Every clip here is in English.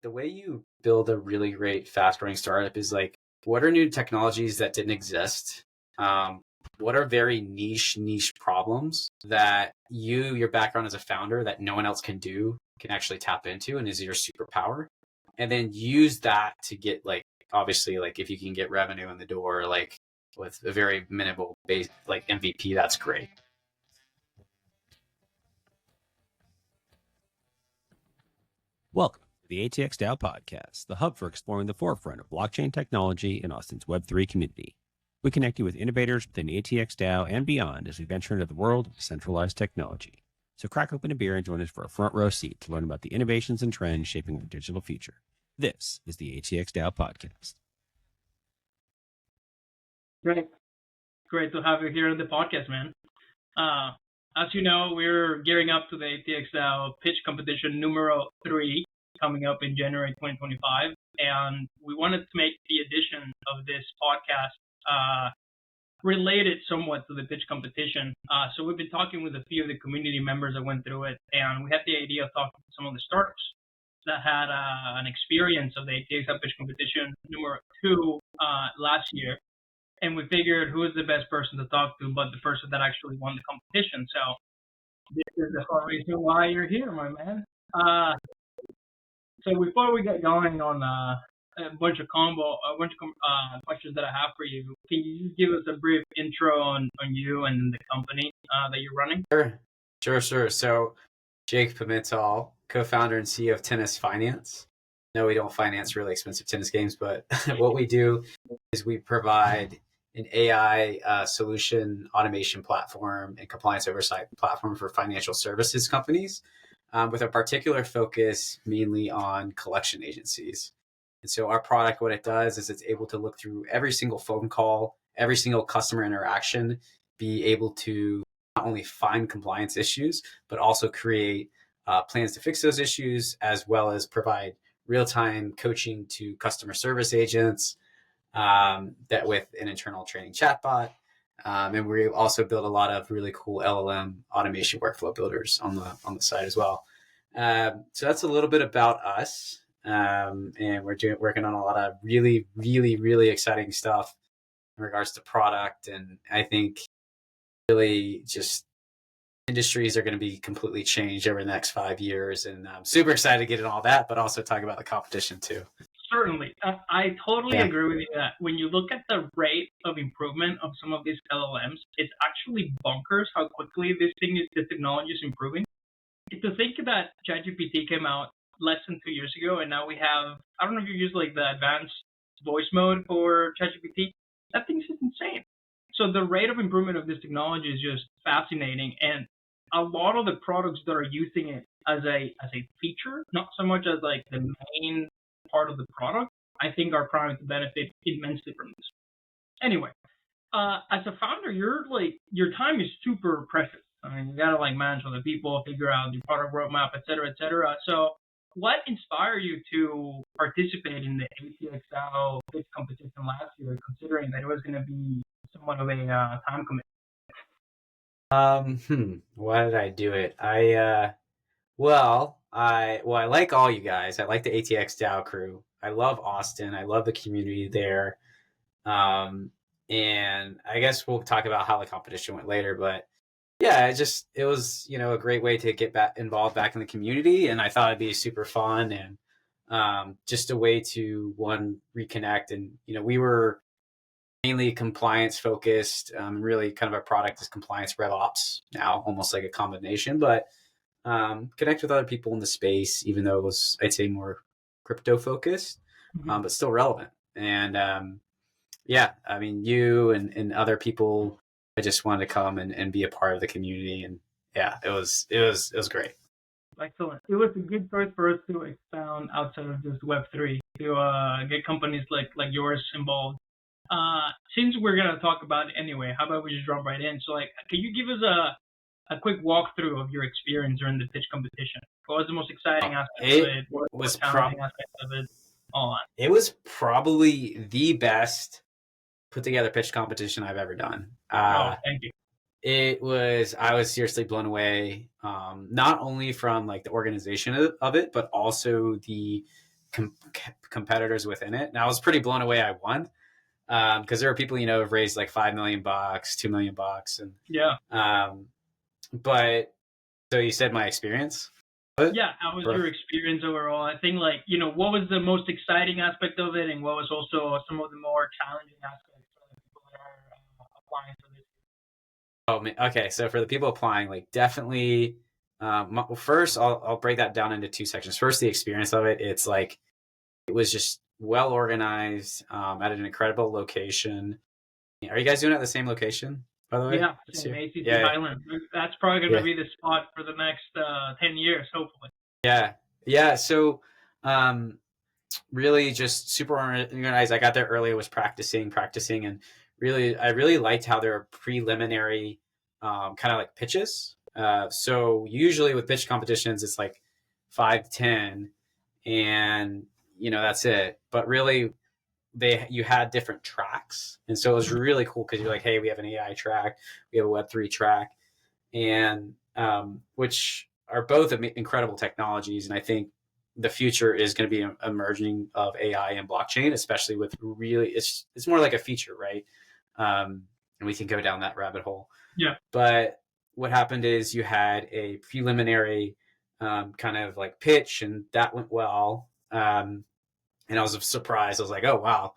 the way you build a really great fast growing startup is like, what are new technologies that didn't exist? What are very niche problems that your background as a founder that no one else can do, can actually tap into and is your superpower? And then use that to get like, obviously, like if you can get revenue in the door, like with a very minimal base, like MVP, that's great. Welcome to the ATX DAO Podcast, the hub for exploring the forefront of blockchain technology in Austin's Web3 community. We connect you with innovators within ATX DAO and beyond as we venture into the world of centralized technology. So crack open a beer and join us for a front row seat to learn about the innovations and trends shaping our digital future. This is the ATX DAO Podcast. Great to have you here on the podcast, man. As you know, we're gearing up to the ATX DAO Pitch Competition numero 3 coming up in January 2025. And we wanted to make the addition of this podcast related somewhat to the pitch competition. So we've been talking with a few of the community members that went through it, and we had the idea of talking to some of the startups that had an experience of the ATX DAO Pitch Competition numero 2 last year. And we figured who is the best person to talk to but the person that actually won the competition. So this is the whole reason why you're here, my man. So before we get going on a bunch of questions that I have for you, can you just give us a brief intro on you and the company that you're running? Sure. So Jake Pimental, co-founder and CEO of Tennis Finance. No, we don't finance really expensive tennis games, but what we do is we provide an AI solution automation platform and compliance oversight platform for financial services companies, with a particular focus mainly on collection agencies. And so our product, what it does is it's able to look through every single phone call, every single customer interaction, be able to not only find compliance issues, but also create plans to fix those issues, as well as provide real-time coaching to customer service agents, that with an internal training chatbot. And we also build a lot of really cool LLM automation workflow builders on the side as well. So that's a little bit about us. And we're working on a lot of really, really, really exciting stuff in regards to product. And I think really just industries are going to be completely changed over the next 5 years. And I'm super excited to get in all that, but also talk about the competition too. Certainly. I totally agree with you that when you look at the rate of improvement of some of these LLMs, it's actually bonkers how quickly the technology is improving. To think that ChatGPT came out less than 2 years ago, and now we have, I don't know if you use like the advanced voice mode for ChatGPT. That thing's just insane. So the rate of improvement of this technology is just fascinating, and a lot of the products that are using it as a feature, not so much as like the main part of the product, I think are primed to benefit immensely from this. Anyway, as a founder, your time is super precious. I mean, you gotta like manage other people, figure out the product roadmap, et cetera, et cetera. So what inspired you to participate in the ATX DAO Pitch Competition last year, considering that it was going to be somewhat of a time commitment? Why did I do it? I like all you guys. I like the ATX DAO crew. I love Austin. I love the community there. And I guess we'll talk about how the competition went later, but yeah, it was, a great way to get involved back in the community. And I thought it'd be super fun and, just a way to reconnect. And, we were mainly compliance focused, really kind of our product is compliance RevOps now, almost like a combination, but connect with other people in the space, even though it was, I'd say, more crypto focused, but still relevant. And I mean, you and other people, I just wanted to come and be a part of the community. And yeah, it was great. Excellent. It was a good choice for us to expound outside of just Web3 to get companies like yours involved. Since we're going to talk about it anyway, how about we just jump right in? So can you give us a quick walkthrough of your experience during the pitch competition? What was the most exciting aspect of it? What was challenging aspect of it? All on. It was probably the best put together pitch competition I've ever done. Thank you. I was seriously blown away, not only from like the organization of it, but also the competitors within it. And I was pretty blown away I won, because there were people, you know, who've raised like $5 million, $2 million. And but so you said my experience? Yeah, how was your experience overall? I think, like, you know, what was the most exciting aspect of it, and what was also some of the more challenging aspects for the people that are applying for this? Oh, okay. So for the people applying, like, definitely, first I'll break that down into two sections. First, the experience of it. It's like, it was just well organized, at an incredible location. Are you guys doing it at the same location, by the way? Yeah, same ATC Highland. That's probably going to be the spot for the next 10 years, hopefully. Yeah. So, really just super organized. I got there early, was practicing, and I really liked how their preliminary, kind of like pitches. So usually with pitch competitions, it's like 5 to 10, and you know, that's it. But really, you had different tracks, and so it was really cool because you're like, hey, we have an AI track, we have a Web3 track, and which are both incredible technologies. And I think the future is going to be emerging of AI and blockchain, especially with really, it's more like a feature, right? And we can go down that rabbit hole. Yeah. But what happened is you had a preliminary, kind of like pitch, and that went well. And I was surprised. I was like, oh, wow.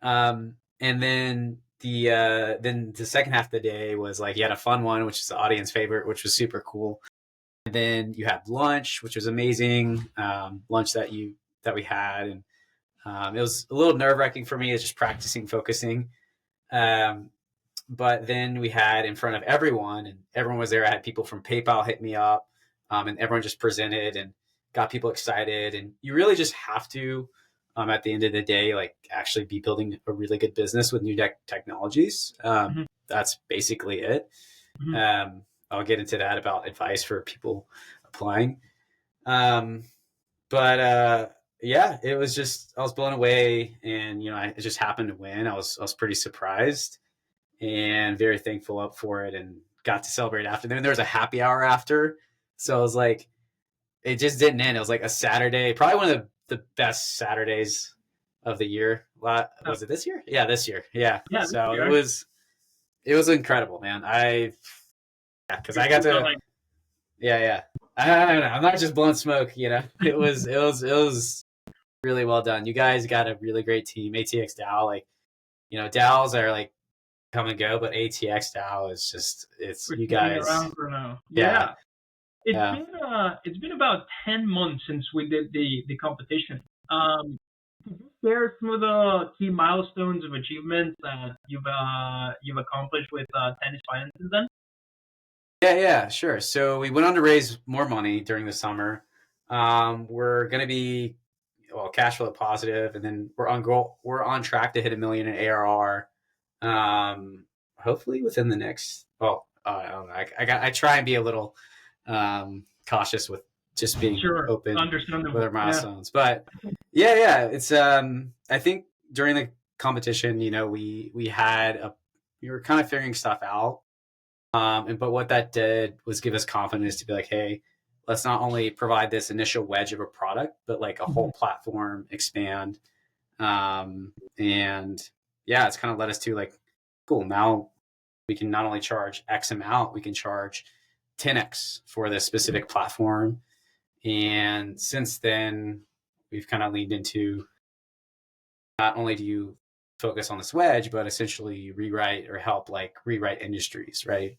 And then the second half of the day was like, you had a fun one, which is the audience favorite, which was super cool. And then you had lunch, which was amazing. Lunch that we had. And it was a little nerve-wracking for me. It's just practicing, focusing. But then we had in front of everyone, and everyone was there. I had people from PayPal hit me up, and everyone just presented and got people excited. And you really just have to, at the end of the day, like, actually be building a really good business with new technologies. That's basically it. I'll get into that about advice for people applying. But yeah, it was just, I was blown away, and, you know, I just happened to win. I was pretty surprised and very thankful up for it, and got to celebrate after. Then there was a happy hour after. So I was like, it just didn't end. It was like a Saturday, probably one of the best Saturdays of the year. Was it this year? Yeah, this year. Yeah. So it was incredible, man. Because I got to, yeah. I don't know. I'm not just blowing smoke, you know. It was really well done. You guys got a really great team. ATX DAO, like, you know, DAOs are like come and go, but ATX DAO is just, it's you guys around for now. Yeah. It's been about 10 months since we did the competition. Could you share some of the key milestones of achievements that you've accomplished with Tennis Finances then? Yeah, sure. So we went on to raise more money during the summer. We're going to be, well, cash flow positive, and then we're on track to hit $1 million in ARR. Hopefully within the next, well, I don't know. I try and be a little cautious with just being open with our milestones. But yeah, it's I think during the competition, you know, we were kind of figuring stuff out. But what that did was give us confidence to be like, hey, let's not only provide this initial wedge of a product, but like a whole platform expand. And yeah, it's kind of led us to like, cool, now we can not only charge X amount, we can charge 10X for this specific platform. And since then, we've kind of leaned into, not only do you focus on this wedge, but essentially help rewrite industries, right?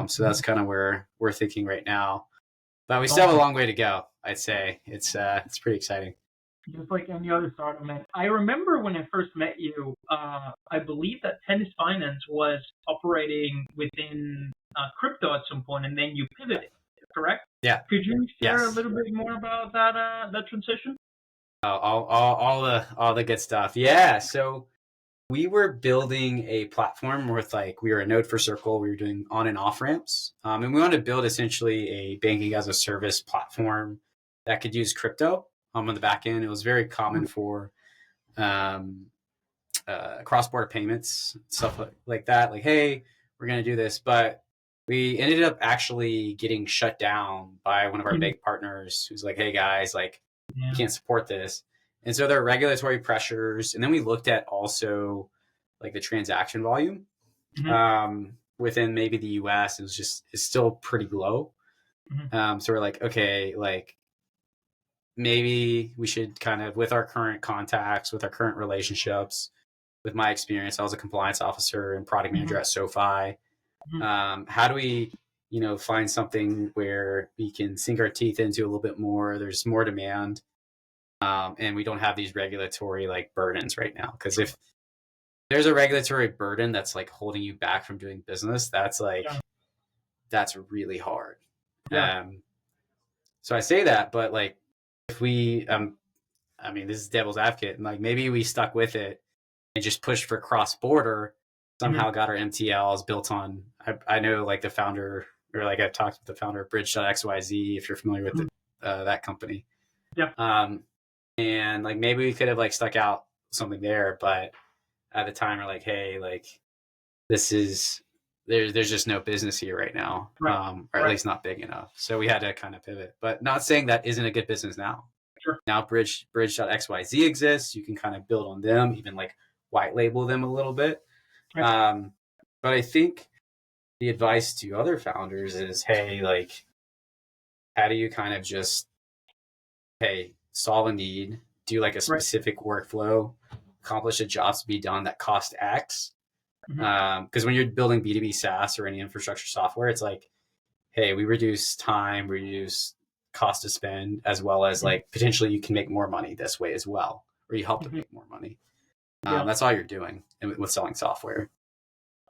So that's kind of where we're thinking right now. But we still have a long way to go, I'd say. It's pretty exciting. Just like any other startup, man. I remember when I first met you, I believe that Tennis Finance was operating within crypto at some point, and then you pivoted, correct? Yeah. Could you share a little bit more about that transition? All the good stuff. Yeah. So we were building a platform with we were a node for Circle. We were doing on and off ramps. And we wanted to build essentially a banking as a service platform that could use crypto on the back end. It was very common for cross-border payments, stuff like that. Like, hey, we're going to do this. But we ended up actually getting shut down by one of our big partners who's like, hey, guys, we can't support this. And so there are regulatory pressures. And then we looked at also like the transaction volume within maybe the US. It's still pretty low. So we're like, okay, like maybe we should kind of, with our current contacts, with our current relationships, with my experience, I was a compliance officer and product manager at SoFi. How do we, find something where we can sink our teeth into a little bit more? There's more demand. And we don't have these regulatory like burdens right now. Because if there's a regulatory burden that's like holding you back from doing business, that's that's really hard. So I say that, but like if we, I mean, this is devil's advocate, and like maybe we stuck with it and just pushed for cross border, somehow got our MTLs built on. I know like the founder, or like I've talked with the founder of Bridge.xyz, if you're familiar with that company. And like maybe we could have like stuck out something there, but at the time we're like, hey, like this is there's just no business here right now, or at least not big enough. So we had to kind of pivot. But not saying that isn't a good business now. Now Bridge.xyz exists. You can kind of build on them, even like white label them a little bit. But I think the advice to other founders is, hey, like how do you kind of just, hey, solve a need, do like a specific workflow, accomplish a job to be done that cost X. Because when you're building B2B SaaS or any infrastructure software, it's like, hey, we reduce time, we reduce cost to spend, as well as like potentially you can make more money this way as well, or you help to make more money. That's all you're doing with selling software.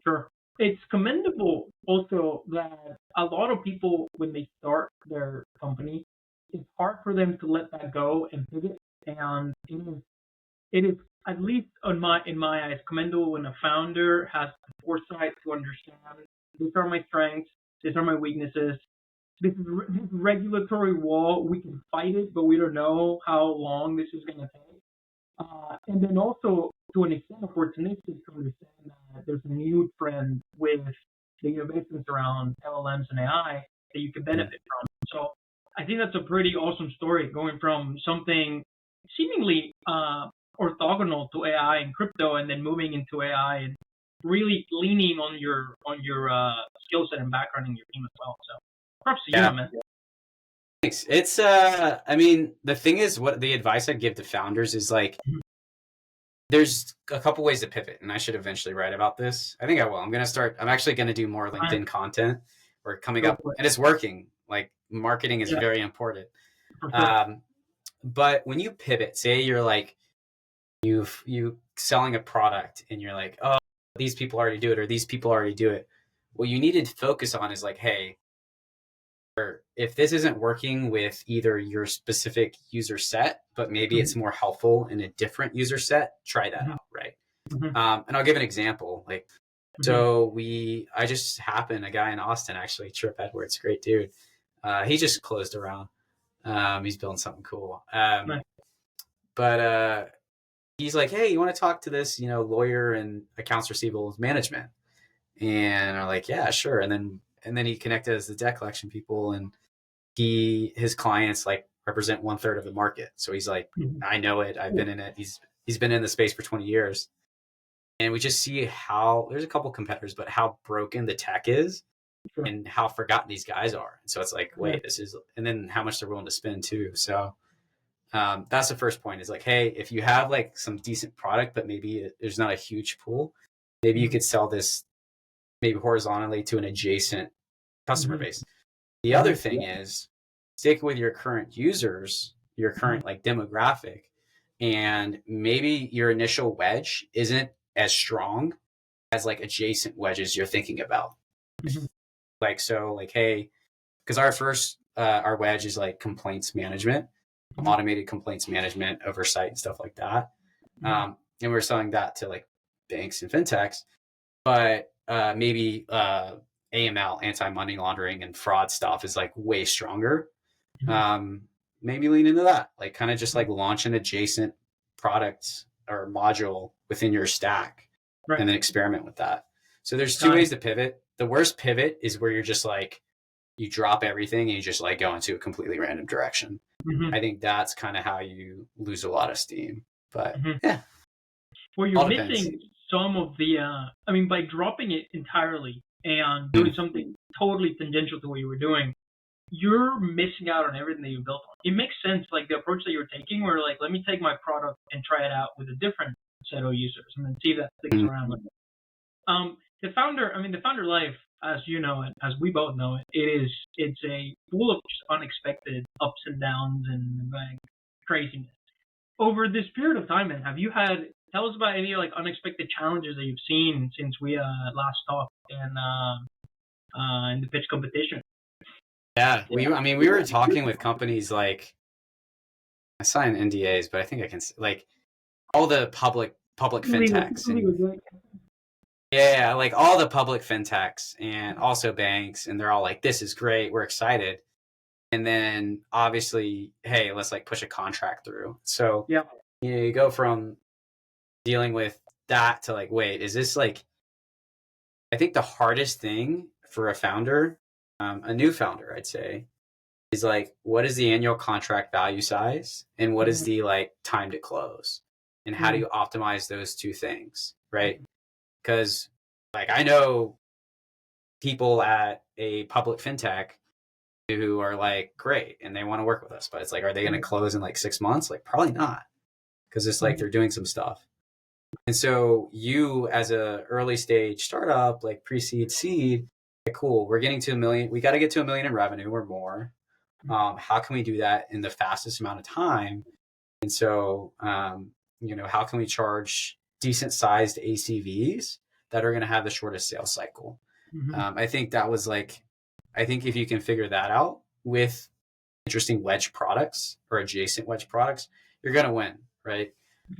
Sure. It's commendable also that a lot of people, when they start their company, it's hard for them to let that go and pivot. And it is at least in my eyes, commendable when a founder has the foresight to understand these are my strengths, these are my weaknesses. This regulatory wall, we can fight it, but we don't know how long this is going to take. And then also, to an extent, opportunistic to understand that there's a new trend with the innovations around LLMs and AI that you can benefit from. So I think that's a pretty awesome story, going from something seemingly orthogonal to AI and crypto, and then moving into AI and really leaning on your skill set and background in your team as well. So props to you, man. Thanks. It's I mean, the thing is, what the advice I'd give to founders is like, there's a couple ways to pivot, and I should eventually write about this. I think I will. I'm actually going to do more LinkedIn content. We're coming up, and it's working. Like marketing is very important. But when you pivot, say you're like, you selling a product and you're like, oh, these people already do it, or these people already do it. What you need to focus on is like, hey, or if this isn't working with either your specific user set, but maybe it's more helpful in a different user set, try that out, right? And I'll give an example. Like, so I just happened, a guy in Austin, actually, Trip Edwards, great dude. He just closed a round. He's building something cool. But he's like, hey, you want to talk to this, lawyer and accounts receivables management? And I'm like, yeah, sure. And then he connected us to debt collection people, and his clients like represent 1/3 of the market. So he's like, I know it. I've been in it. He's been in the space for 20 years. And we just see how there's a couple competitors, but how broken the tech is and how forgotten these guys are. And so it's like, wait, and then how much they're willing to spend too. So that's the first point, is like, hey, if you have like some decent product, but maybe there's not a huge pool, maybe you could sell this maybe horizontally to an adjacent customer base. The other thing is stick with your current users, your current like demographic, and maybe your initial wedge isn't as strong as like adjacent wedges you're thinking about. Like, so like, hey, because our wedge is like complaints management, automated complaints management, oversight and stuff like that. And we're selling that to like banks and fintechs, but maybe AML, anti-money laundering and fraud stuff is like way stronger. Maybe lean into that, like kind of just like launch an adjacent product or module within your stack and then experiment with that. So there's two ways to pivot. The worst pivot is where you're just like, you drop everything and you just like go into a completely random direction. Mm-hmm. I think that's kind of how you lose a lot of steam. But yeah, Well, all you're depends. missing some of the, I mean, by dropping it entirely and doing something totally tangential to what you were doing, you're missing out on everything that you built on. It makes sense, like the approach that you're taking, where like, let me take my product and try it out with a different set of users and then see if that sticks around. The founder life, as you know it, as we both know it, it's a full of just unexpected ups and downs and like craziness. Over this period of time, man, tell us about any like unexpected challenges that you've seen since we last talked in the pitch competition. Yeah, we were talking with companies like, I signed NDAs, but I think I can, like, all the public fintechs. Yeah, like all the public fintechs and also banks, and they're all like, this is great, we're excited. And then obviously, hey, let's like push a contract through. So you go from dealing with that to like, wait, is this like, I think the hardest thing for a founder, a new founder, I'd say, is like, what is the annual contract value size and what is the like time to close, and how do you optimize those two things, right? Because like I know people at a public fintech who are like great and they want to work with us, but it's like, are they going to close in like 6 months? Like probably not, because it's like they're doing some stuff. And so you as a early stage startup, like pre-seed, seed, like, cool, we're getting to 1 million. We got to get to 1 million in revenue or more. How can we do that in the fastest amount of time? And so, how can we charge decent sized ACVs that are going to have the shortest sales cycle? I think that was like, I think if you can figure that out with interesting wedge products or adjacent wedge products, you're going to win, right?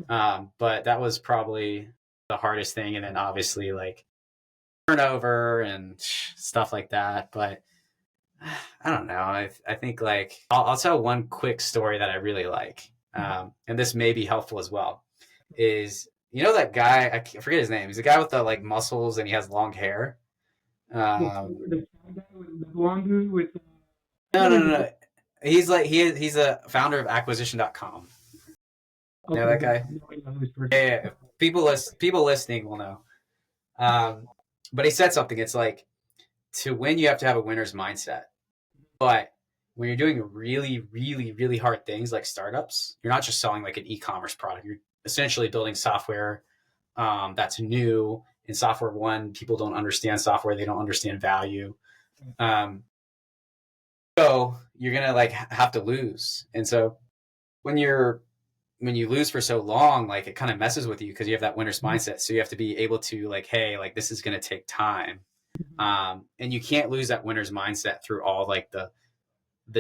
But that was probably the hardest thing. And then obviously like turnover and stuff like that. But I don't know. I think like I'll tell one quick story that I really like, and this may be helpful as well. Is that guy? I forget his name. He's the guy with the like muscles and he has long hair. The blonde dude with No. He's like he's a founder of acquisition.com. You know that guy? Yeah. People listening will know. But he said something. It's like, to win, you have to have a winner's mindset. But when you're doing really, really, really hard things like startups, you're not just selling like an e-commerce product. You're essentially building software that's new. In software one, people don't understand software. They don't understand value. So you're going to like have to lose. And so when you lose for so long, like it kind of messes with you because you have that winner's mindset. So you have to be able to like, hey, like this is going to take time. And you can't lose that winner's mindset through all like the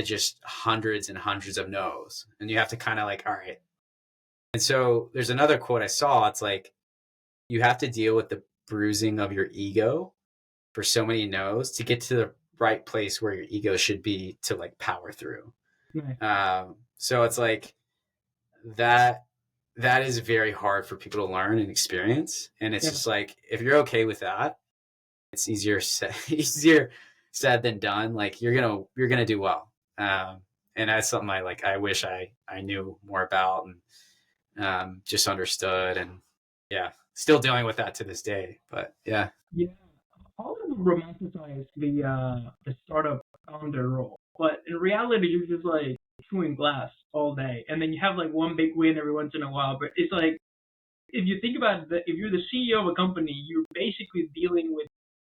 just hundreds and hundreds of no's. And you have to kind of like, all right. And so there's another quote I saw. It's like, you have to deal with the bruising of your ego for so many no's to get to the right place where your ego should be to like power through. Nice. So it's like that is very hard for people to learn and experience. And it's just like, if you're okay with that, it's easier said than done. Like you're going to do well. And that's something I wish I knew more about and just understood, and still dealing with that to this day. But yeah. All of them romanticize the startup founder role, but in reality, you're just like chewing glass all day, and then you have like one big win every once in a while. But it's like, if you think about it, if you're the CEO of a company, you're basically dealing with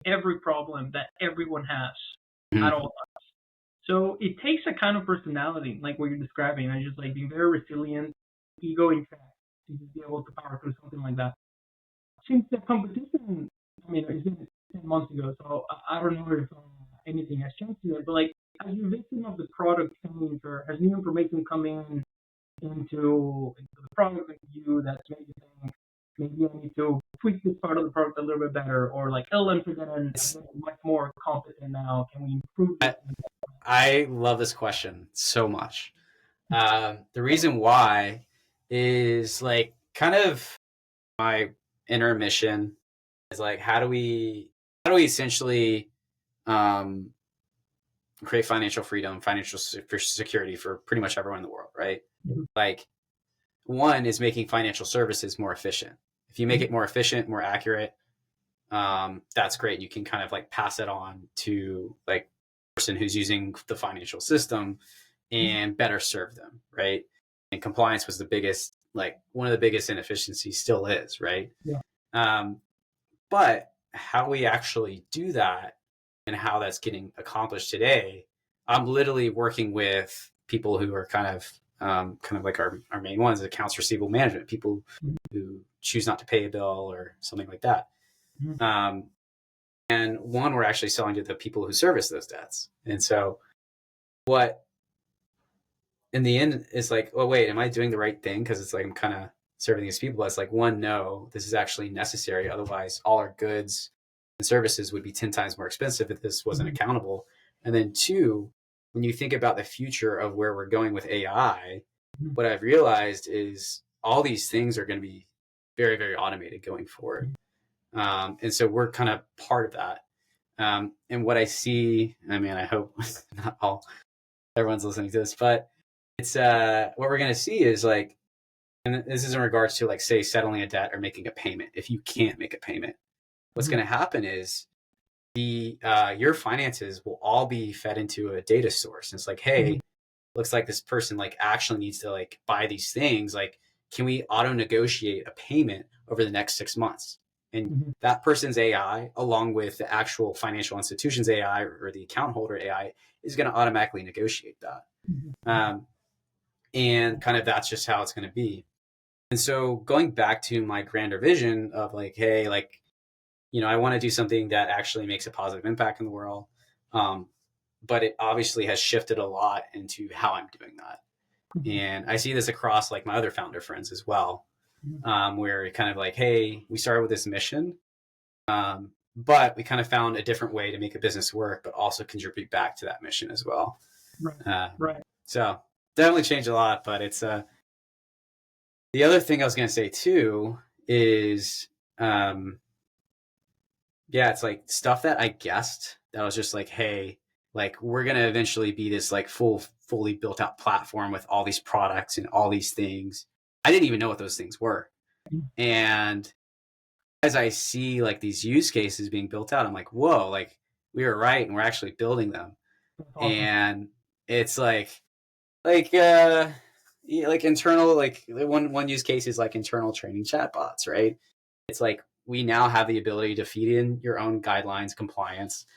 every problem that everyone has at all times. So it takes a kind of personality, like what you're describing, and just like being very resilient, ego in check, to just be able to power through something like that. Since the competition, I mean, it's been 10 months ago, so I don't know if anything has changed yet, but like, as you listen of the product change, or has new information come into the product with you that's made you think, maybe I need to tweak this part of the product a little bit better, or like LLMs are getting much more competent now. Can we improve it? I love this question so much. The reason why is like kind of my inner mission is like, how do we essentially create financial freedom, financial security for pretty much everyone in the world, right? Like, one is making financial services more efficient. If you make it more efficient, more accurate, that's great. You can kind of like pass it on to like the person who's using the financial system and better serve them, right? And compliance was the biggest, like one of the biggest inefficiencies, still is, right? Yeah. But how we actually do that and how that's getting accomplished today, I'm literally working with people who are kind of like our main ones, accounts receivable management, people who choose not to pay a bill or something like that. And one, we're actually selling to the people who service those debts. And so what in the end is like, oh, wait, am I doing the right thing? Because it's like I'm kind of serving these people. It's like, one, no, this is actually necessary. Otherwise, all our goods and services would be 10 times more expensive if this wasn't accountable. And then two, when you think about the future of where we're going with AI, what I've realized is all these things are going to be very, very automated going forward. And so we're kind of part of that. And what I see, I mean, I hope not everyone's listening to this, but it's what we're going to see is like, and this is in regards to like, say, settling a debt or making a payment. If you can't make a payment, what's going to happen is your finances will all be fed into a data source. And it's like, hey, looks like this person like actually needs to like buy these things. Like, can we auto negotiate a payment over the next 6 months? And that person's AI, along with the actual financial institution's AI or the account holder AI, is going to automatically negotiate that. And kind of that's just how it's going to be. And so going back to my grander vision of like, hey, like, you know, I want to do something that actually makes a positive impact in the world. But it obviously has shifted a lot into how I'm doing that. And I see this across like my other founder friends as well, where it kind of like, hey, we started with this mission, but we kind of found a different way to make a business work, but also contribute back to that mission as well. Right. So definitely changed a lot, but it's the other thing I was going to say too is, it's like stuff that I guessed that was just like, hey, like we're going to eventually be this like fully built out platform with all these products and all these things. I didn't even know what those things were. And as I see like these use cases being built out, I'm like, whoa, like we were right. And we're actually building them. Awesome. And it's like internal, like one use case is like internal training chatbots, right? It's like, we now have the ability to feed in your own guidelines, compliance,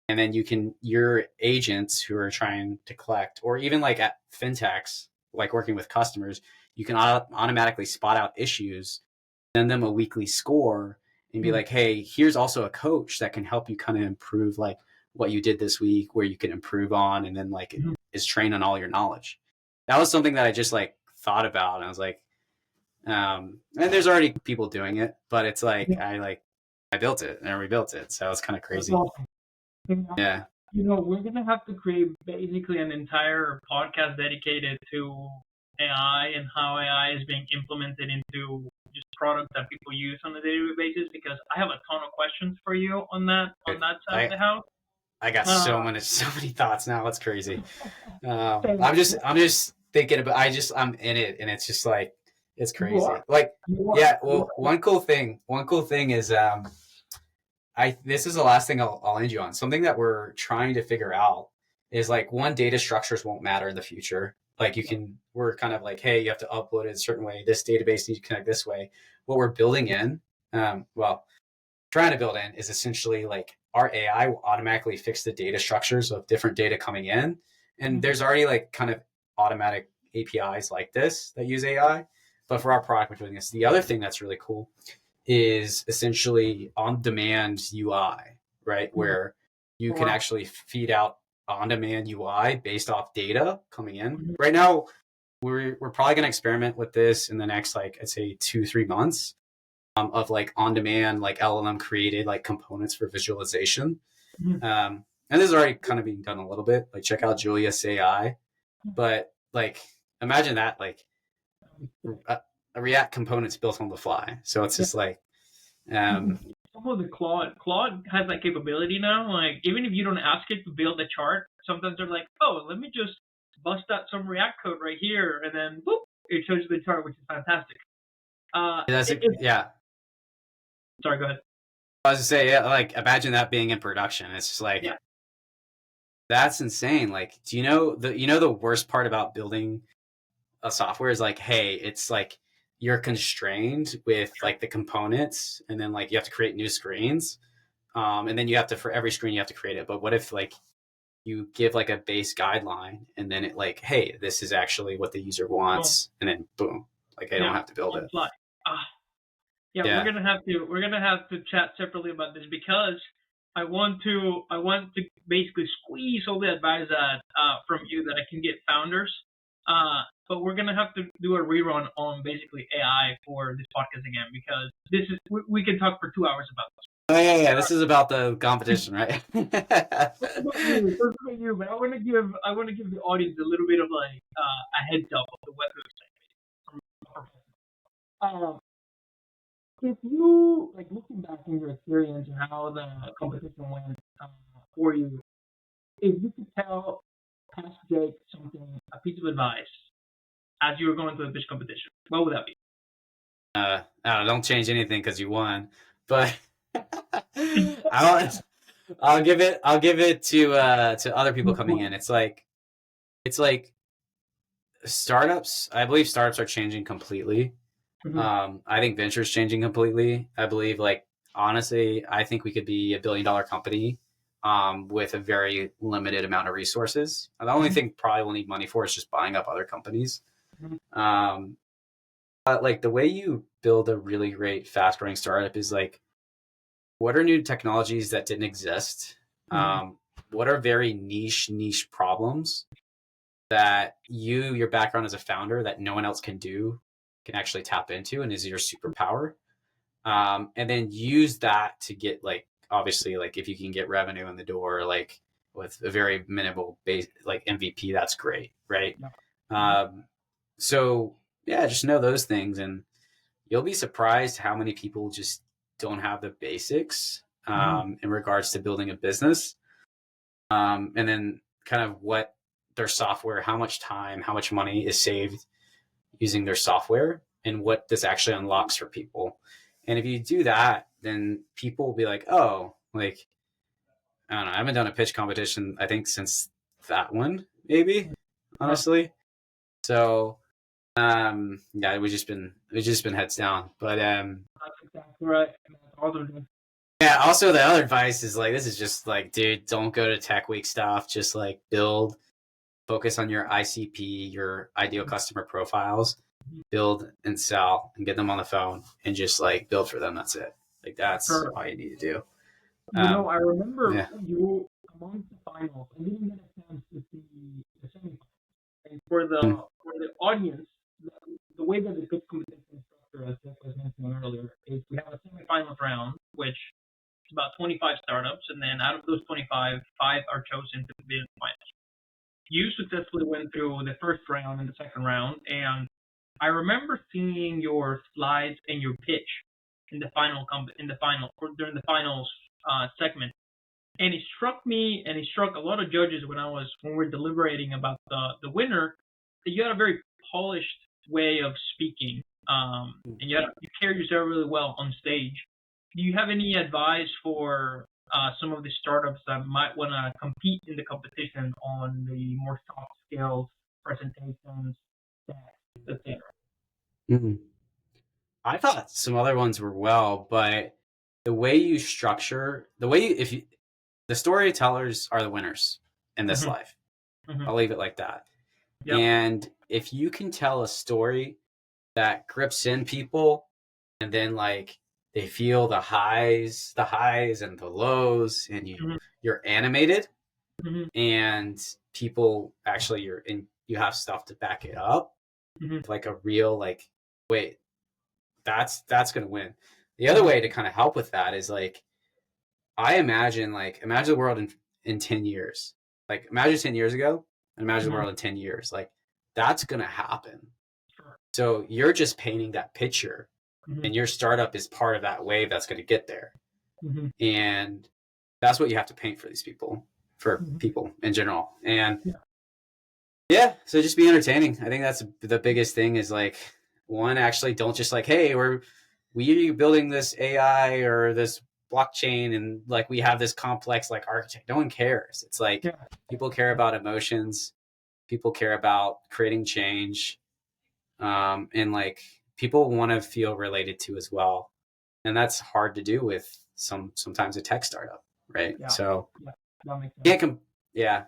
and then your agents who are trying to collect, or even like at fintechs, like working with customers, you can automatically spot out issues, send them a weekly score, and be like, hey, here's also a coach that can help you kind of improve like what you did this week, where you can improve on, and then like it is trained on all your knowledge. That was something that I just like thought about, and I was like, and there's already people doing it, but it's like I built it and rebuilt it, so it's kind of crazy. Awesome. Yeah. You know, we're gonna have to create basically an entire podcast dedicated to AI and how AI is being implemented into just products that people use on a daily basis, because I have a ton of questions for you on that side of the house. I got so many thoughts now. It's crazy. I'm just thinking about. I'm in it, and it's just like it's crazy. Like, yeah. Well, one cool thing is this is the last thing I'll end you on. Something that we're trying to figure out is like, one, data structures won't matter in the future. Like we're kind of like, hey, you have to upload it a certain way. This database needs to connect this way. What we're building in, trying to build in, is essentially like our AI will automatically fix the data structures of different data coming in. And there's already like kind of automatic APIs like this that use AI. But for our product, we're doing this. The other thing that's really cool is essentially on-demand UI, right? Where you can actually feed out on-demand UI based off data coming in. Right now, we're probably going to experiment with this in the next, like, I'd say 2-3 months, of like on-demand, like LLM created like components for visualization. And this is already kind of being done a little bit. Like, check out Julius AI. But like, imagine that, like a React component's built on the fly. So it's just like, some of the Claude has that capability now. Like, even if you don't ask it to build a chart, sometimes they're like, oh, let me just bust out some React code right here, and then boop, it shows you the chart, which is fantastic. Yeah. Sorry, go ahead. I was to say, yeah, like imagine that being in production. It's just like, that's insane. Like, do you know the worst part about building a software is like, hey, it's like you're constrained with like the components, and then like you have to create new screens, and then you have to, for every screen you have to create it. But what if like you give like a base guideline, and then it like, hey, this is actually what the user wants, and then boom, like I don't have to build it. Yeah, we're gonna have to chat separately about this, because I want to basically squeeze all the advice that from you that I can get founders. But we're gonna have to do a rerun on basically AI for this podcast again, because this is we can talk for 2 hours about this. Oh yeah. This is about the competition, right? It's about you, but I want to give the audience a little bit of like a heads up of the what to expect. If you, like, looking back in your experience and how the competition went for you, if you could tell past Jake something, a piece of advice, as you were going through the pitch competition, what would that be? I don't change anything because you won, but I'll give it to other people coming in. It's like startups. I believe startups are changing completely. Mm-hmm. I think venture is changing completely. I believe, like, honestly, I think we could be $1 billion company with a very limited amount of resources. And the only thing probably we'll need money for is just buying up other companies. But like the way you build a really great fast growing startup is like, what are new technologies that didn't exist? What are very niche problems that your background as a founder that no one else can do, can actually tap into, and is your superpower? And then use that to get, like, obviously, like if you can get revenue in the door, like with a very minimal base, like MVP, that's great, right? So yeah, just know those things, and you'll be surprised how many people just don't have the basics in regards to building a business. And then kind of what their software, how much time, how much money is saved using their software, and what this actually unlocks for people. And if you do that, then people will be like, oh, like, I don't know, I haven't done a pitch competition, I think, since that one, maybe, honestly. So yeah, we've just been heads down. But that's exactly right. yeah, also the other advice is like, this is just like, dude, don't go to tech week stuff, just like build, focus on your ICP, your ideal customer profiles, build and sell and get them on the phone, and just like build for them. That's it. Like that's all you need to do. I remember you among the finals. I didn't get a chance to see the semifinals. And for the audience, the way that the pitch competition is structured, as Jeff was mentioning earlier, is we have a semifinals round, which is about 25 startups, and then out of those 25, 5 are chosen to be in the finals. You successfully went through the first round and the second round, and I remember seeing your slides and your pitch during the finals segment, and it struck me, and it struck a lot of judges when we're deliberating about the winner, that you had a very polished way of speaking, and you carried yourself really well on stage. Do you have any advice for some of the startups that might want to compete in the competition on the more soft skills, presentations, etc.? I thought some other ones were well, but the way you structure, the storytellers are the winners in this life. I'll leave it like that. Yep. And if you can tell a story that grips in people, and then like they feel the highs and the lows, and you're animated, and people actually you have stuff to back it up, like a real, like, wait, that's going to win. The other way to kind of help with that is like, I imagine the world in 10 years. Like, imagine 10 years ago and imagine the world in 10 years. Like, that's going to happen. So you're just painting that picture, and your startup is part of that wave that's going to get there. And that's what you have to paint for these people. for people in general. And yeah, so just be entertaining. I think that's the biggest thing is like, one, actually don't just like, hey, we building this AI or this blockchain and like we have this complex like architect. No one cares. It's like people care about emotions, people care about creating change, and like people want to feel related to as well, and that's hard to do with sometimes a tech startup, right? So that makes sense. Yeah,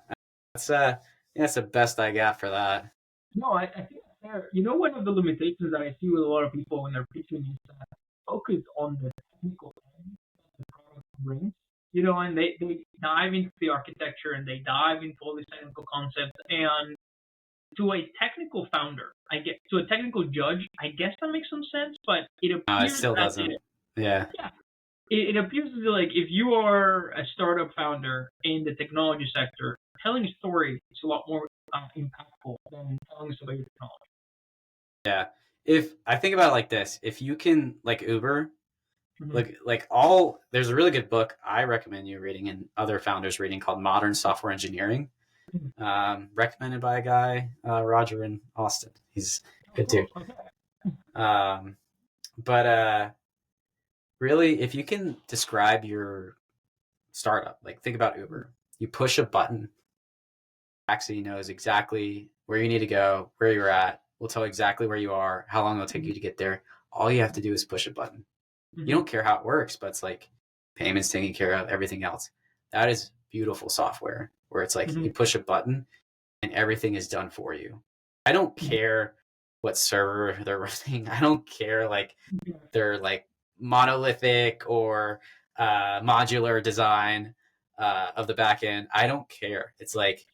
that's the best I got for that. No, I think that's fair. You know, one of the limitations that I see with a lot of people when they're pitching is that focus on the technical end that the product brings. You know, and they dive into the architecture and they dive into all these technical concepts. And to a technical founder, to a technical judge, I guess that makes some sense, but it appears It still doesn't. Yeah. It appears to be like if you are a startup founder in the technology sector, telling a story is a lot more impactful than telling us about your technology. Yeah. If I think about it like this, if you can like Uber, there's a really good book I recommend you reading and other founders reading called Modern Software Engineering. Recommended by a guy, Roger in Austin. He's a good dude. But really, if you can describe your startup, like think about Uber, you push a button, taxi knows exactly where you need to go, where you're at, will tell exactly where you are, how long it'll take you to get there. All you have to do is push a button. You don't care how it works, but it's like payments taken care of, everything else. That is beautiful software where it's like you push a button and everything is done for you. I don't care what server they're running. I don't care like they're like monolithic or modular design of the back end. I don't care. It's like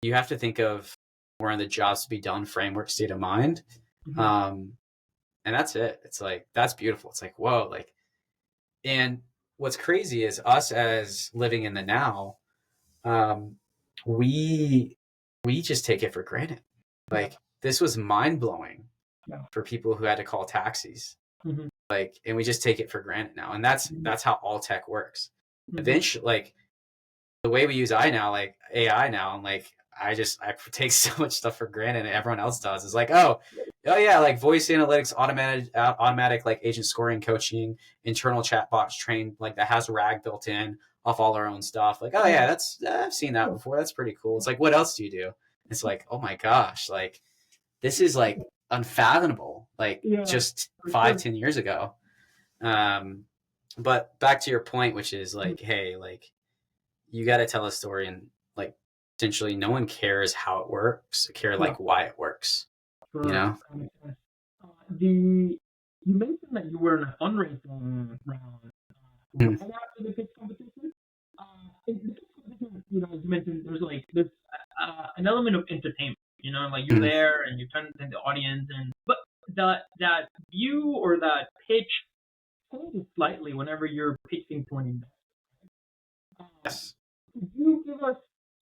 you have to think of more on the jobs to be done framework state of mind. And that's it. It's like, that's beautiful. It's like, whoa, like, and what's crazy is us as living in the now, we just take it for granted. Like this was mind blowing for people who had to call taxis. Like, and we just take it for granted now. And that's how all tech works. Eventually, like the way we use AI now, and like, I take so much stuff for granted and everyone else does. It's like, oh yeah, like voice analytics, automatic like agent scoring, coaching, internal chat bots trained, like that has RAG built in off all our own stuff. Like, oh yeah, I've seen that before. That's pretty cool. It's like, what else do you do? It's like, oh my gosh, like this is like unfathomable, like just 5-10 years ago. But back to your point, which is like, hey, like you got to tell a story and like essentially no one cares how it works, like why it works. Sure. You know, you mentioned that you were in a fundraising round right after the pitch competition. In the pitch competition, you know, as you mentioned, there's an element of entertainment. You know, like you're there and you're trying to entertain the audience, but that view or that pitch changes slightly whenever you're pitching to an investor. Yes. Could you give us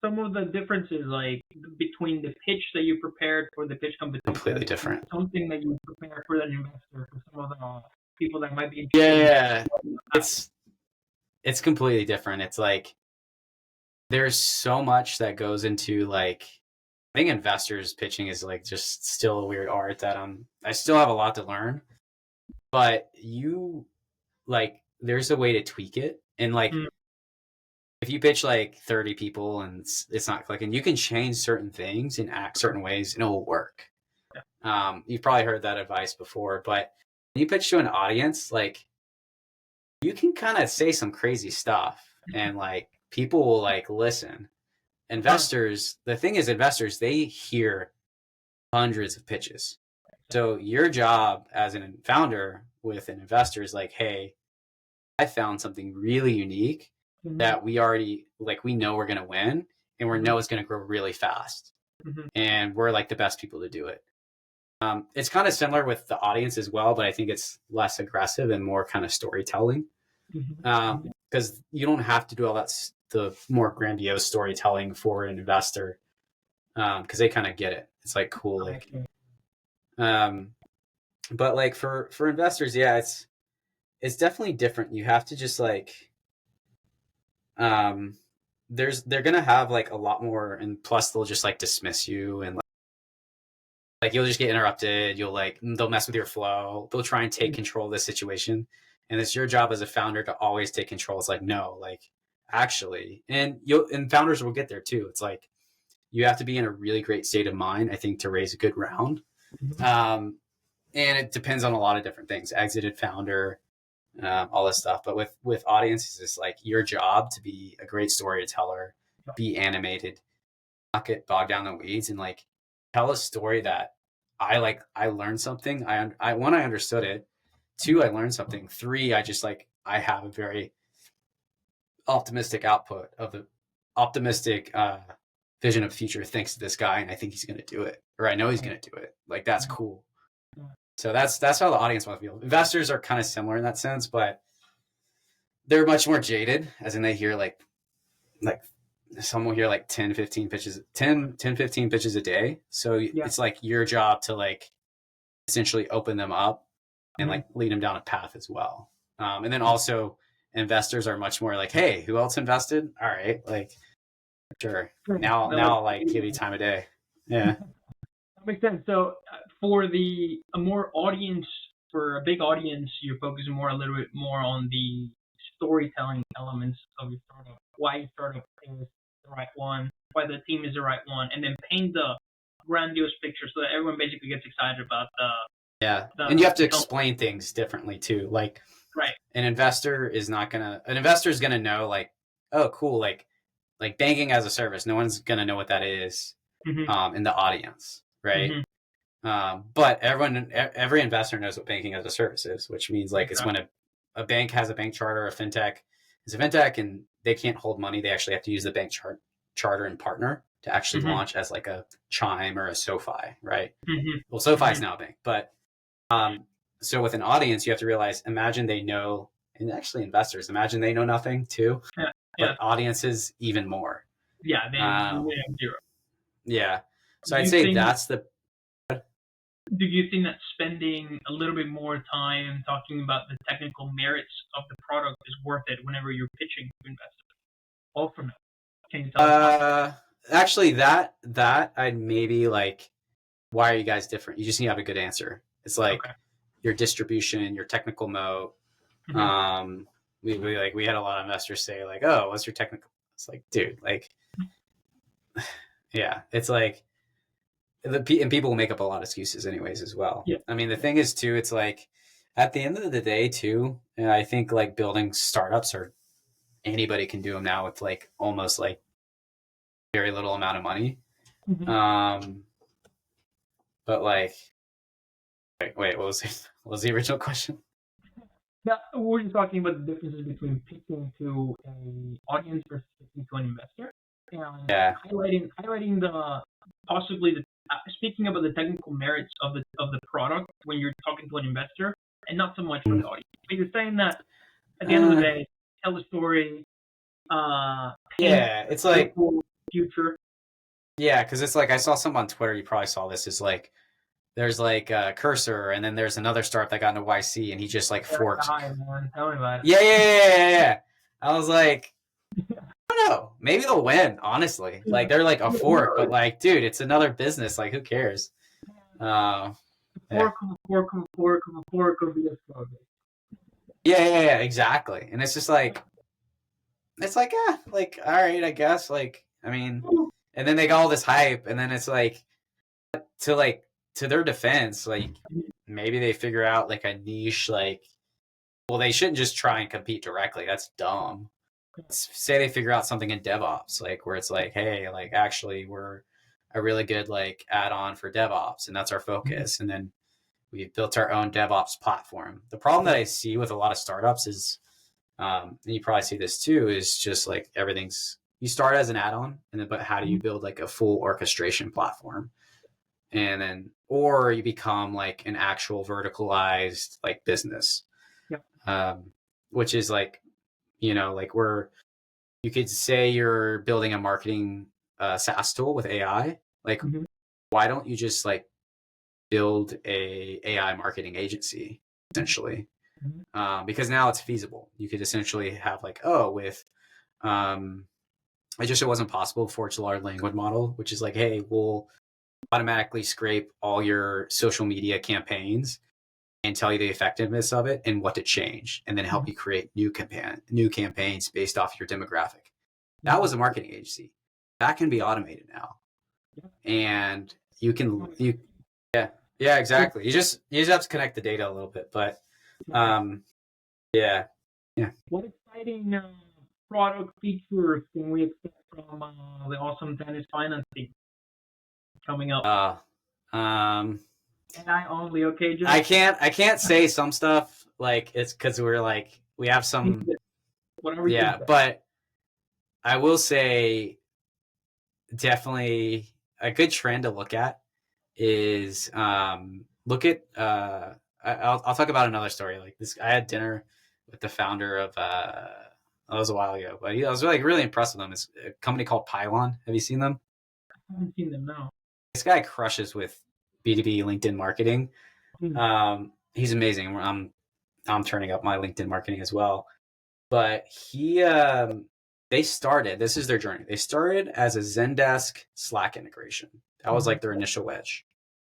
some of the differences, like between the pitch that you prepared for the pitch competition, completely different, something that you prepared for an investor, for some of the people that might be interested? Yeah, it's completely different. It's like there's so much that goes into like, I think investors pitching is like just still a weird art that I still have a lot to learn, but there's a way to tweak it. And like, if you pitch like 30 people and it's not clicking, you can change certain things and act certain ways and it will work. You've probably heard that advice before, but when you pitch to an audience, like you can kind of say some crazy stuff and like people will like listen. Investors, the thing is investors, they hear hundreds of pitches. So your job as a founder with an investor is like, hey, I found something really unique that we already like, we know we're going to win and we know it's going to grow really fast. And we're like the best people to do it. It's kind of similar with the audience as well, but I think it's less aggressive and more kind of storytelling. Because you don't have to do all that, the more grandiose storytelling for an investor, because they kind of get it. It's like cool, like, but like for investors, yeah, it's definitely different. You have to just like, they're gonna have like a lot more, and plus they'll just like dismiss you, and like you'll just get interrupted. They'll mess with your flow. They'll try and take control of the situation, and it's your job as a founder to always take control. It's like, no, like actually, and founders will get there too. It's like you have to be in a really great state of mind, I think, to raise a good round. And it depends on a lot of different things: exited founder, all this stuff. But with audiences, it's like your job to be a great storyteller, be animated, not get bogged down in the weeds, and like tell a story that I learned something. I understood it. 2, I learned something. 3, I have a very optimistic output of the optimistic vision of future thanks to this guy, and I think he's going to do it, or I know he's going to do it. Like, that's cool. So that's how the audience wants to feel. Investors are kind of similar in that sense, but they're much more jaded, as in they hear like some will hear like 10, 15 pitches a day. So it's like your job to like essentially open them up and like lead them down a path as well. And then also investors are much more like, hey, who else invested? All right, like, sure. Now I'll like give you time of day. Yeah. That makes sense. So for a big audience, you're focusing a little bit more on the storytelling elements of your startup. Why your startup is the right one, why the team is the right one, and then paint the grandiose picture so that everyone basically gets excited about and you have to explain things differently too. Like, right. An investor is gonna know like, oh, cool, like banking as a service. No one's gonna know what that is in the audience, right? But every investor knows what banking as a service is, which means like it's when a bank has a bank charter, a fintech is a fintech, and they can't hold money. They actually have to use the bank charter and partner to actually launch as like a Chime or a SoFi, right? Well, SoFi is now a bank, but so with an audience, you have to realize, imagine they know, and actually investors, imagine they know nothing too, but audiences even more. Yeah, they have zero. Yeah, so I'd say that's the. Do you think that spending a little bit more time talking about the technical merits of the product is worth it whenever you're pitching to investors? All from it. Can you tell us? Actually, that I'd maybe like, why are you guys different? You just need to have a good answer. It's like your distribution, your technical moat. We had a lot of investors say like, oh, what's your technical? It's like, dude, like, yeah, it's like, and people will make up a lot of excuses anyways as well. Yeah. I mean, the thing is too, it's like at the end of the day too, and I think like building startups, or anybody can do them now with like almost like very little amount of money. But like, wait, what was the original question? Yeah, we're just talking about the differences between pitching to an audience versus pitching to an investor, and highlighting the speaking about the technical merits of the product when you're talking to an investor, and not so much for the audience. But you're saying that at the end of the day, tell the story. It's like future. Yeah, because it's like I saw some on Twitter. You probably saw this. Is like there's like a Cursor, and then there's another startup that got into YC, and he just like forked. Man. Tell me about it. Yeah. I was like, I don't know. Maybe they'll win. Honestly, like they're like a fork, but like, dude, it's another business. Like, who cares? Fork of the explode. Yeah, exactly. And it's just like, like, all right, I guess. Like, I mean, and then they got all this hype, and then it's like, to their defense, like maybe they figure out like a niche, like, well, they shouldn't just try and compete directly. That's dumb. Say they figure out something in DevOps, like where it's like, hey, like actually we're a really good like add-on for DevOps, and that's our focus. And then we built our own DevOps platform. The problem that I see with a lot of startups is, and you probably see this too, is just like you start as an add-on, and then but how do you build like a full orchestration platform? And then, or you become like an actual verticalized like business, which is like, like where you could say you're building a marketing SaaS tool with AI. Like, why don't you just like build a AI marketing agency essentially? Because now it's feasible. You could essentially have like, with it wasn't possible for its large language model, which is like, hey, we'll automatically scrape all your social media campaigns and tell you the effectiveness of it and what to change, and then help you create new campaigns based off your demographic. That was a marketing agency. That can be automated now, and yeah, exactly. You just have to connect the data a little bit, but yeah. What exciting product features can we expect from the awesome tennis finance team coming up? AI only, okay? Just I can't say some stuff, like it's because we have some, whatever. yeah, but I will say definitely a good trend to look at is look at I'll talk about another story. Like this, I had dinner with the founder of that was a while ago, but I was really impressed with him. It's a company called Pylon. Have you seen them? I haven't seen them now. This guy crushes with B2B LinkedIn marketing. He's amazing. I'm turning up my LinkedIn marketing as well. But they started, this is their journey. They started as a Zendesk Slack integration. That was like their initial wedge.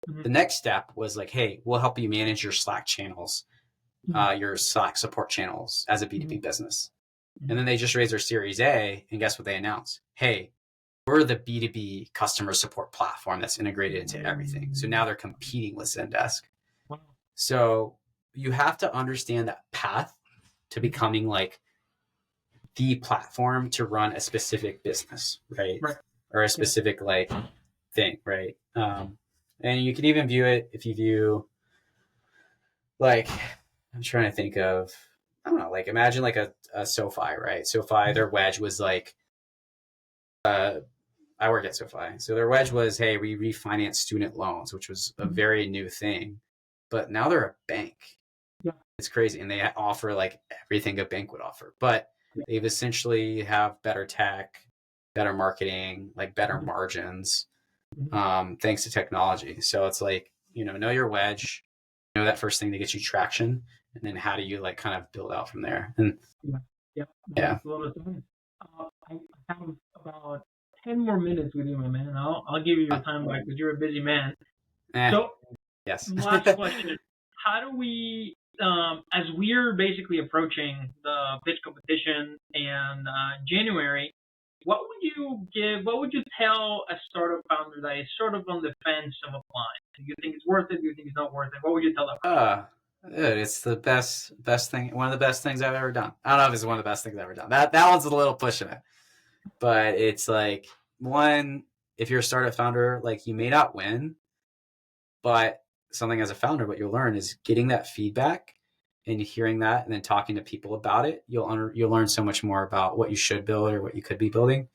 The next step was like, hey, we'll help you manage your Slack channels, your Slack support channels as a B2B business. And then they just raised their Series A, and guess what they announced? Hey, we're the B2B customer support platform that's integrated into everything. So now they're competing with Zendesk. So you have to understand that path to becoming like the platform to run a specific business, right? Or a specific like thing, right? And you can even view it if you view, like, I'm trying to think of, I don't know, like imagine like a SoFi, right? SoFi, their wedge was like, I work at SoFi. So their wedge was, hey, we refinance student loans, which was a very new thing. But now they're a bank. Yeah. It's crazy. And they offer like everything a bank would offer. But they've essentially have better tech, better marketing, like better margins, thanks to technology. So it's like, know your wedge, know that first thing to get you traction, and then how do you like kind of build out from there? And yeah. A lot of sense. I have about 10 more minutes with you, my man. I'll give you your time back because you're a busy man. So, yes. Last question: how do we, as we're basically approaching the pitch competition in January, what would you tell a startup founder that is sort of on the fence of applying? Do you think it's worth it? Do you think it's not worth it? What would you tell them? It's the best thing. One of the best things I've ever done. I don't know if it's one of the best things I've ever done. That one's a little pushing it, but it's like, one, if you're a startup founder, like you may not win, but something as a founder, what you'll learn is getting that feedback and hearing that, and then talking to people about it. You'll learn so much more about what you should build or what you could be building.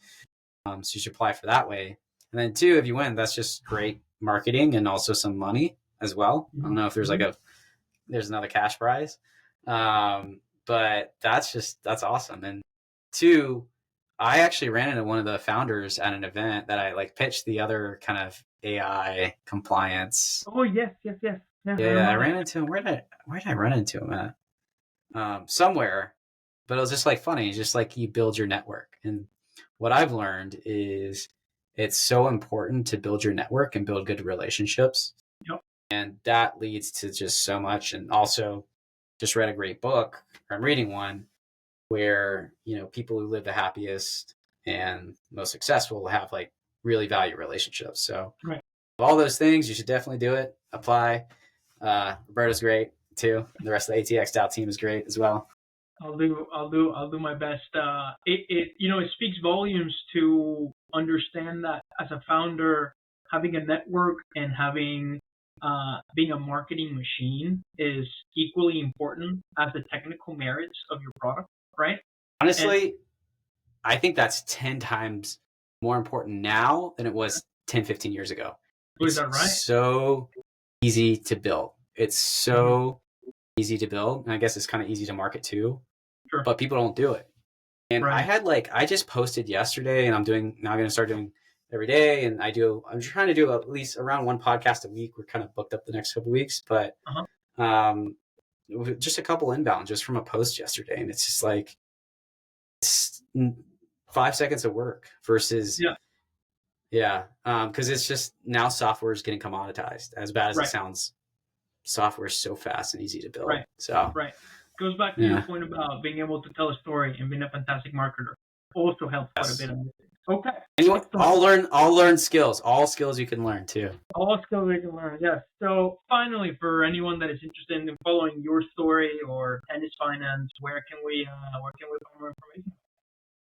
So you should apply for that way. And then two, if you win, that's just great marketing and also some money as well. I don't know if there's there's another cash prize. But that's awesome. And two, I actually ran into one of the founders at an event that I like pitched the other kind of AI compliance. Oh, yes. Yeah, I ran into him. Where did I run into him at? Somewhere. But it was just like funny. Just like you build your network. And what I've learned is it's so important to build your network and build good relationships. Yep. And that leads to just so much. And also just read a great book, or I'm reading one, where, people who live the happiest and most successful have like really value relationships. So all those things, you should definitely do it. Apply. Roberto's great too. The rest of the ATX DAO team is great as well. I'll do my best. It speaks volumes to understand that as a founder, having a network and having being a marketing machine is equally important as the technical merits of your product, right? Honestly, I think that's 10 times more important now than it was 10, 15 years ago. Is that right? So easy to build. It's so easy to build. And I guess it's kind of easy to market too. Sure. But people don't do it. And I just posted yesterday, and I'm going to start doing every day. And I'm trying to do at least around one podcast a week. We're kind of booked up the next couple of weeks, but just a couple inbound just from a post yesterday. And it's just like, 5 seconds of work versus yeah, because it's just now software is getting commoditized. As bad as it sounds, software is so fast and easy to build. So goes back to your point about being able to tell a story and being a fantastic marketer. Also helps quite a bit. Okay. Anyway, I'll learn skills. All skills you can learn too. All skills you can learn. Yes. So finally, for anyone that is interested in following your story or tennis finance, where can we find more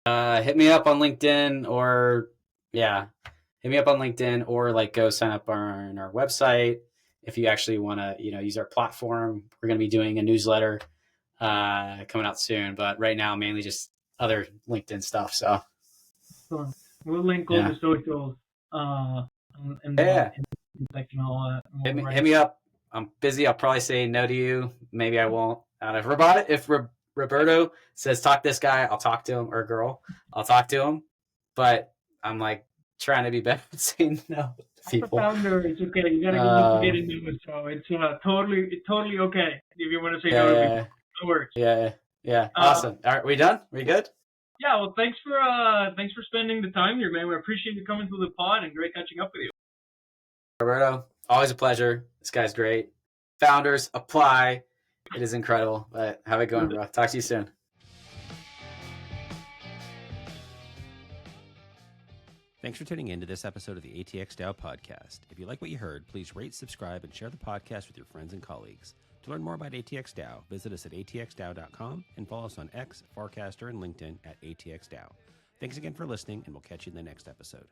information? Hit me up on LinkedIn or like go sign up on our website if you actually want to use our platform. We're going to be doing a newsletter coming out soon, but right now mainly just other LinkedIn stuff. So we'll link all the socials in the section. Hit me up. I'm busy. I'll probably say no to you. Maybe I won't. If Roberto says talk to this guy, I'll talk to him, or girl, I'll talk to him. But I'm like trying to be better at saying no to people. As a founder, it's okay. You gotta get into it. So it's totally okay if you want to say no to people. It works. Yeah. Awesome. All right, we done? We good? Yeah. Well, thanks for spending the time here, man. We appreciate you coming to the pod and great catching up with you. Roberto, always a pleasure. This guy's great. Founders, apply. It is incredible. But have it going, bro. Talk to you soon. Thanks for tuning in to this episode of the ATX DAO podcast. If you like what you heard, please rate, subscribe, and share the podcast with your friends and colleagues. To learn more about ATX DAO, visit us at atxdao.com and follow us on X, Farcaster, and LinkedIn at ATX DAO. Thanks again for listening, and we'll catch you in the next episode.